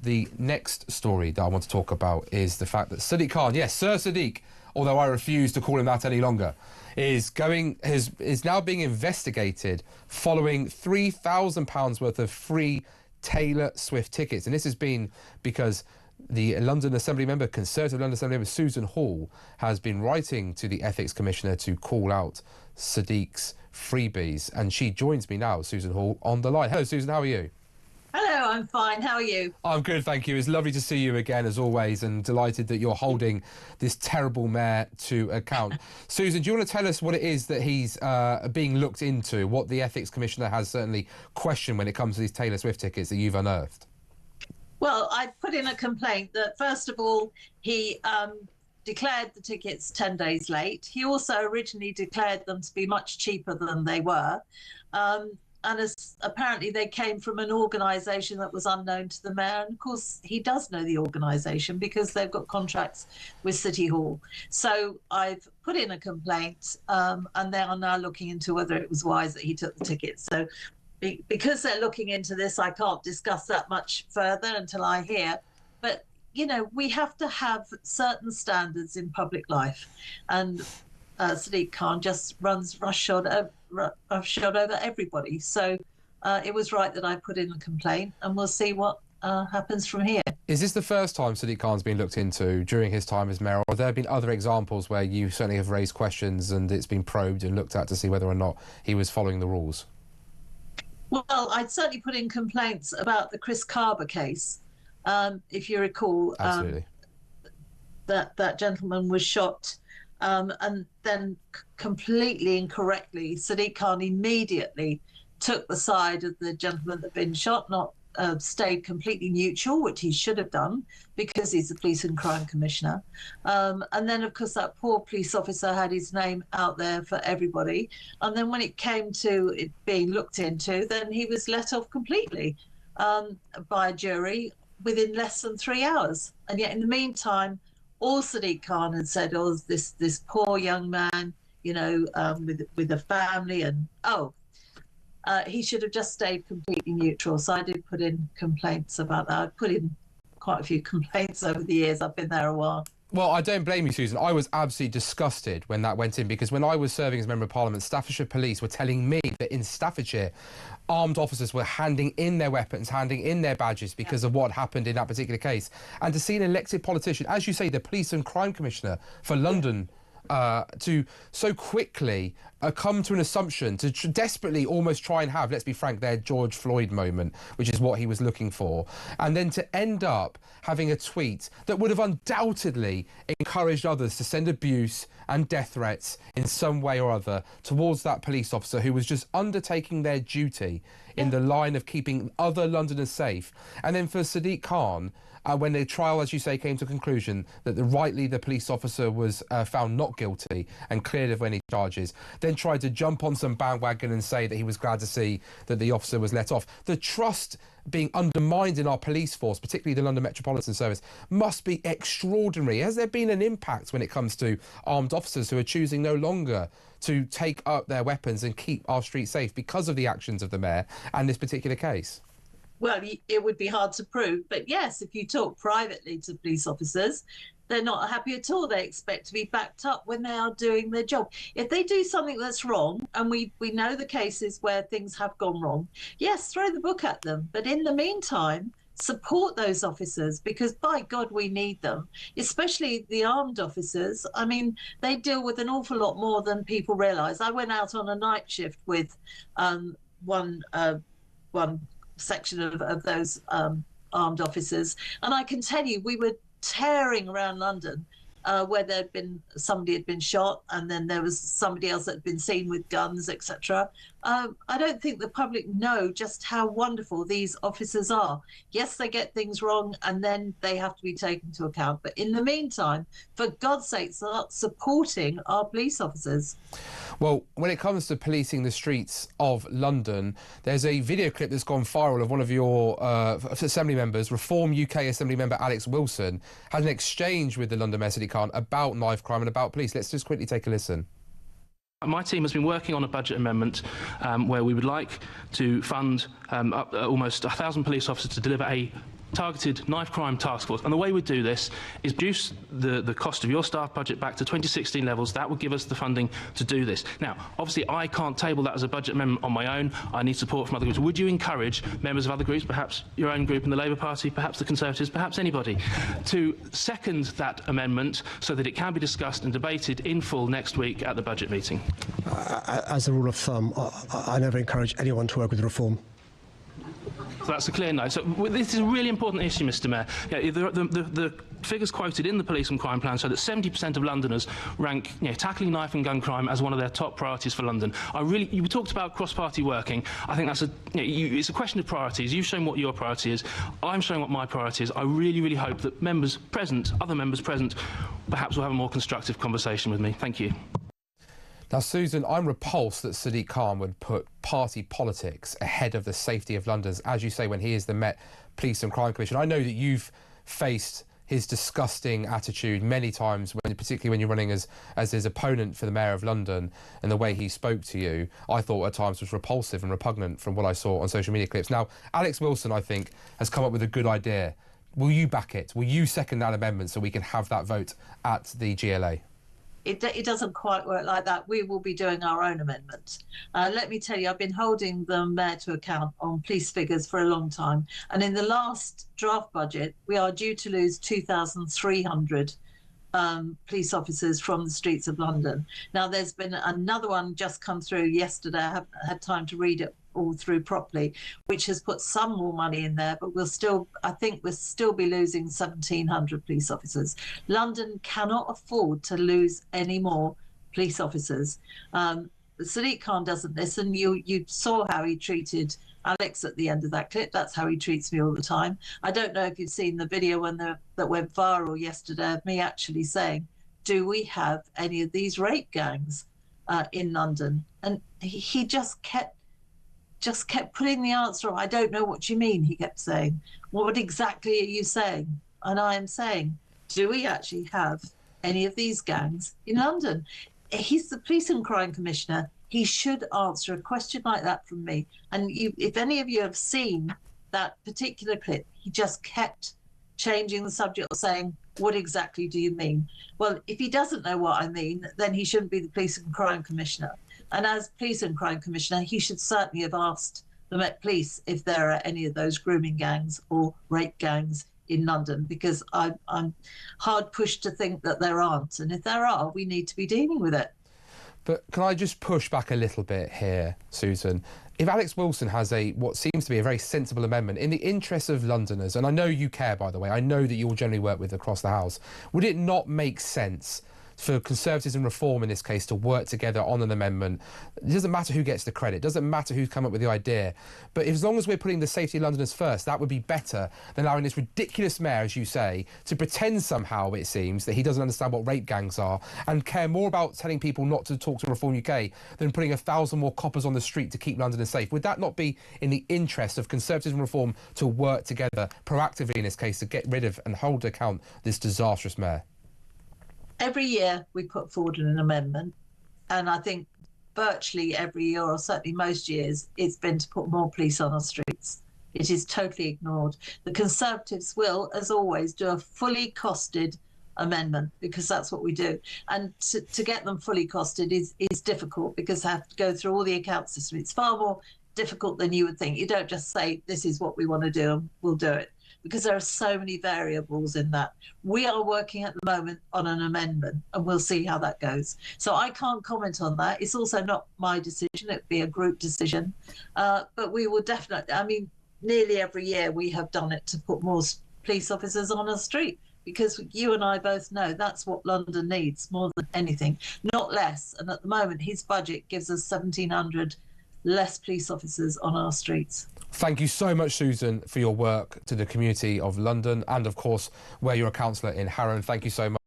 The next story that I want to talk about is the fact that Sadiq Khan, yes, Sir Sadiq, although I refuse to call him that any longer, is now being investigated following £3,000 worth of free Taylor Swift tickets. And this has been because the London Assembly member, Conservative London Assembly member Susan Hall, has been writing to the Ethics Commissioner to call out Sadiq's freebies. And she joins me now, Susan Hall, on the line. Hello, Susan, how are you? Hello, I'm fine. How are you? I'm good, thank you. It's lovely to see you again, as always, and delighted that you're holding this terrible mayor to account. Susan, do you want to tell us what it is that he's being looked into, what the Ethics Commissioner has certainly questioned when it comes to these Taylor Swift tickets that you've unearthed? Well, I put in a complaint that, first of all, he declared the tickets 10 days late. He also originally declared them to be much cheaper than they were. And apparently they came from an organisation that was unknown to the mayor. And of course, he does know the organisation because they've got contracts with City Hall. So I've put in a complaint and they are now looking into whether it was wise that he took the tickets. So because they're looking into this, I can't discuss that much further until I hear. But, you know, we have to have certain standards in public life. And Sadiq Khan just runs roughshod over everybody. So it was right that I put in the complaint, and we'll see what happens from here. Is this the first time Sadiq Khan's been looked into during his time as mayor, or have there been other examples where you certainly have raised questions and it's been probed and looked at to see whether or not he was following the rules? Well, I'd certainly put in complaints about the Chris Carver case. If you recall, absolutely, that gentleman was shot. And then completely incorrectly, Sadiq Khan immediately took the side of the gentleman that had been shot, not stayed completely neutral, which he should have done because he's the Police and Crime Commissioner. And then, of course, that poor police officer had his name out there for everybody. And then when it came to it being looked into, then he was let off completely by a jury within less than 3 hours. And yet in the meantime, all Sadiq Khan had said, oh, this poor young man, you know, with a family, and he should have just stayed completely neutral. So I did put in complaints about that. I put in quite a few complaints over the years. I've been there a while. Well, I don't blame you, Susan. I was absolutely disgusted when that went in, because when I was serving as Member of Parliament, Staffordshire Police were telling me that in Staffordshire, armed officers were handing in their weapons, handing in their badges because of what happened in that particular case. And to see an elected politician, as you say, the Police and Crime Commissioner for London, to so quickly come to an assumption, to desperately almost try and have, let's be frank, their George Floyd moment, which is what he was looking for, and then to end up having a tweet that would have undoubtedly encouraged others to send abuse and death threats in some way or other towards that police officer who was just undertaking their duty in the line of keeping other Londoners safe. And then for Sadiq Khan, when the trial, as you say, came to a conclusion that rightly the police officer was found not guilty and cleared of any charges, then tried to jump on some bandwagon and say that he was glad to see that the officer was let off. The trust being undermined in our police force, particularly the London Metropolitan Service, must be extraordinary. Has there been an impact when it comes to armed officers who are choosing no longer to take up their weapons and keep our streets safe because of the actions of the mayor and this particular case? Well, it would be hard to prove, but yes, if you talk privately to police officers, they're not happy at all. They expect to be backed up when they are doing their job. If they do something that's wrong, and we know the cases where things have gone wrong, yes, throw the book at them. But in the meantime, support those officers, because by God, we need them, especially the armed officers. I mean, they deal with an awful lot more than people realise. I went out on a night shift with one section of those armed officers, and I can tell you, we were tearing around London where somebody had been shot, and then there was somebody else that had been seen with guns, etc. I don't think the public know just how wonderful these officers are. Yes, they get things wrong and then they have to be taken into account. But in the meantime, for God's sake, start supporting our police officers. Well, when it comes to policing the streets of London, there's a video clip that's gone viral of one of your Assembly members, Reform UK Assembly member Alex Wilson, had an exchange with the London Mayor Sadiq Khan about knife crime and about police. Let's just quickly take a listen. My team has been working on a budget amendment where we would like to fund almost 1,000 police officers to deliver a targeted knife crime task force. And the way we do this is reduce the cost of your staff budget back to 2016 levels. That will give us the funding to do this. Now, obviously, I can't table that as a budget amendment on my own. I need support from other groups. Would you encourage members of other groups, perhaps your own group in the Labour Party, perhaps the Conservatives, perhaps anybody, to second that amendment so that it can be discussed and debated in full next week at the budget meeting? As a rule of thumb, I never encourage anyone to work with reform. So that's a clear no. So this is a really important issue, Mr. Mayor. Yeah, the figures quoted in the police and crime plan show that 70% of Londoners rank tackling knife and gun crime as one of their top priorities for London. You talked about cross-party working. I think that's it's a question of priorities. You've shown what your priority is. I'm showing what my priority is. I really, really hope that other members present, perhaps will have a more constructive conversation with me. Thank you. Now, Susan, I'm repulsed that Sadiq Khan would put party politics ahead of the safety of Londoners, as you say, when he is the Met Police and Crime Commissioner. I know that you've faced his disgusting attitude many times, particularly when you're running as his opponent for the Mayor of London, and the way he spoke to you, I thought at times was repulsive and repugnant from what I saw on social media clips. Now, Alex Wilson, I think, has come up with a good idea. Will you back it? Will you second that amendment so we can have that vote at the GLA? It doesn't quite work like that. We will be doing our own amendment. Let me tell you, I've been holding the Mayor to account on police figures for a long time. And in the last draft budget, we are due to lose 2,300 police officers from the streets of London. Now, there's been another one just come through yesterday. I haven't had time to read it all through properly, which has put some more money in there, but I think we'll still be losing 1,700 police officers. London cannot afford to lose any more police officers. Sadiq Khan doesn't listen. You saw how he treated Alex at the end of that clip. That's how he treats me all the time. I don't know if you've seen the video that went viral yesterday of me actually saying, do we have any of these rape gangs in London? And he just kept putting the answer on. I don't know what you mean, he kept saying. What exactly are you saying? And I am saying, do we actually have any of these gangs in London? He's the Police and Crime Commissioner. He should answer a question like that from me. And if any of you have seen that particular clip, he just kept changing the subject or saying, what exactly do you mean? Well, if he doesn't know what I mean, then he shouldn't be the Police and Crime Commissioner. And as Police and Crime Commissioner, he should certainly have asked the Met Police if there are any of those grooming gangs or rape gangs in London, because I'm hard pushed to think that there aren't. And if there are, we need to be dealing with it. But can I just push back a little bit here, Susan? If Alex Wilson has what seems to be a very sensible amendment in the interests of Londoners, and I know you care, by the way, I know that you all generally work with across the House, would it not make sense for Conservatives and Reform in this case to work together on an amendment? It doesn't matter who gets the credit, it doesn't matter who's come up with the idea, but as long as we're putting the safety of Londoners first, that would be better than allowing this ridiculous mayor, as you say, to pretend somehow, it seems, that he doesn't understand what rape gangs are and care more about telling people not to talk to Reform UK than putting 1,000 more coppers on the street to keep Londoners safe. Would that not be in the interest of Conservatives and Reform to work together proactively in this case to get rid of and hold to account this disastrous mayor? Every year we put forward an amendment, and I think virtually every year, or certainly most years, it's been to put more police on our streets. It is totally ignored. The Conservatives will, as always, do a fully costed amendment, because that's what we do. And to get them fully costed is difficult, because they have to go through all the account system. It's far more difficult than you would think. You don't just say, this is what we want to do and we'll do it, because there are so many variables in that. We are working at the moment on an amendment, and we'll see how that goes. So I can't comment on that. It's also not my decision. It'd be a group decision. But we will definitely, I mean, nearly every year we have done it to put more police officers on our street, because you and I both know that's what London needs more than anything, not less. And at the moment, his budget gives us 1,700 less police officers on our streets. Thank you so much, Susan, for your work to the community of London and, of course, where you're a councillor in Harrow. Thank you so much.